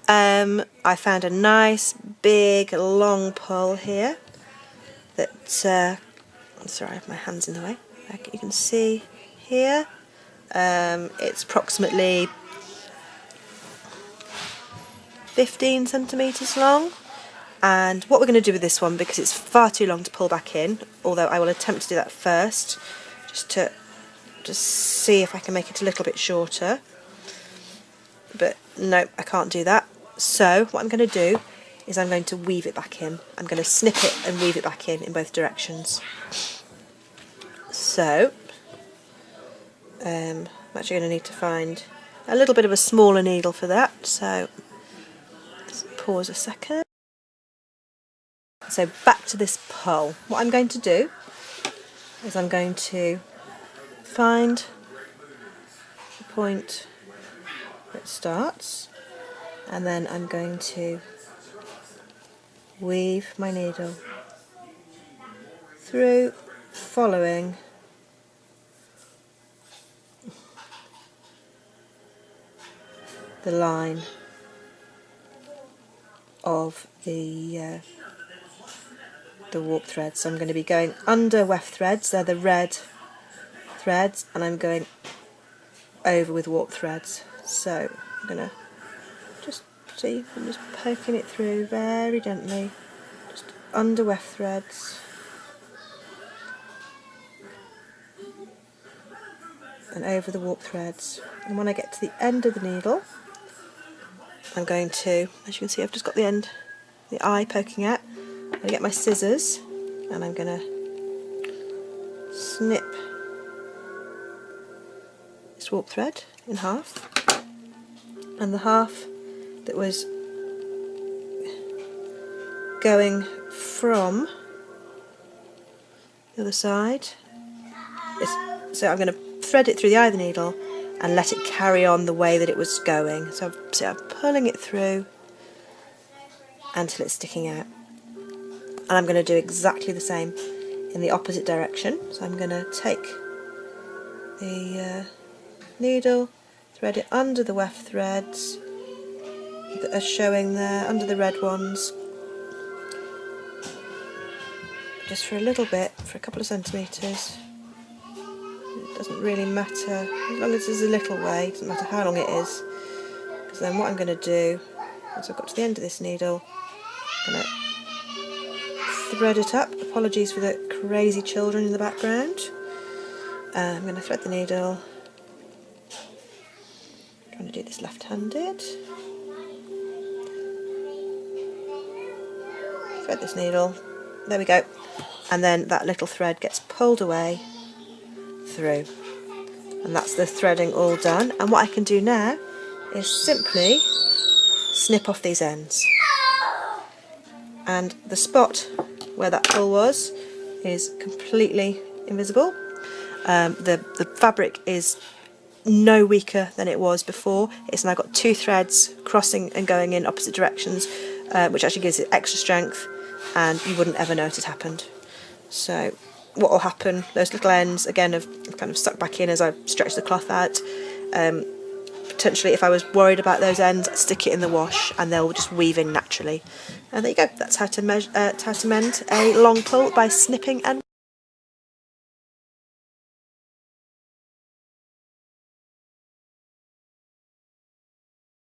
I found a nice big long pull here that, sorry, I have my hands in the way, like you can see here. It's approximately 15 centimetres long, and what we're going to do with this one, because it's far too long to pull back in, although I will attempt to do that first, just to see if I can make it a little bit shorter, but no, I can't do that. So what I'm going to do is I'm going to weave it back in. I'm going to snip it and weave it back in both directions. So I'm actually going to need to find a little bit of a smaller needle for that, so let's pause a second. So back to this pull. What I'm going to do is I'm going to find the point where it starts, and then I'm going to weave my needle through, following the line of the warp threads. So I'm going to be going under weft threads, they're the red threads, and I'm going over with warp threads. So I'm going to just see, I'm just poking it through very gently, just under weft threads, and over the warp threads. And when I get to the end of the needle, I'm going to, as you can see, I've just got the end, the eye poking out. I'm going to get my scissors and I'm going to snip this warp thread in half, and the half that was going from the other side so I'm going to thread it through the eye of the needle and let it carry on the way that it was going. So I'm pulling it through until it's sticking out. And I'm going to do exactly the same in the opposite direction. So I'm going to take the needle, thread it under the weft threads that are showing there, under the red ones, just for a little bit, for a couple of centimetres. It doesn't really matter, as long as there's a little way, it doesn't matter how long it is, because then what I'm going to do, once I've got to the end of this needle, I'm going to thread it up. Apologies for the crazy children in the background. I'm going to thread the needle, I'm trying to do this left-handed, thread this needle, there we go, and then that little thread gets pulled away through, and that's the threading all done. And what I can do now is simply snip off these ends, and the spot where that pull was is completely invisible. The fabric is no weaker than it was before. It's now got two threads crossing and going in opposite directions, which actually gives it extra strength, and you wouldn't ever know it had happened. So what will happen, those little ends again have kind of stuck back in as I stretch the cloth out. Potentially, if I was worried about those ends, I'd stick it in the wash and they'll just weave in naturally. And there you go, that's how to mend a long pull by snipping and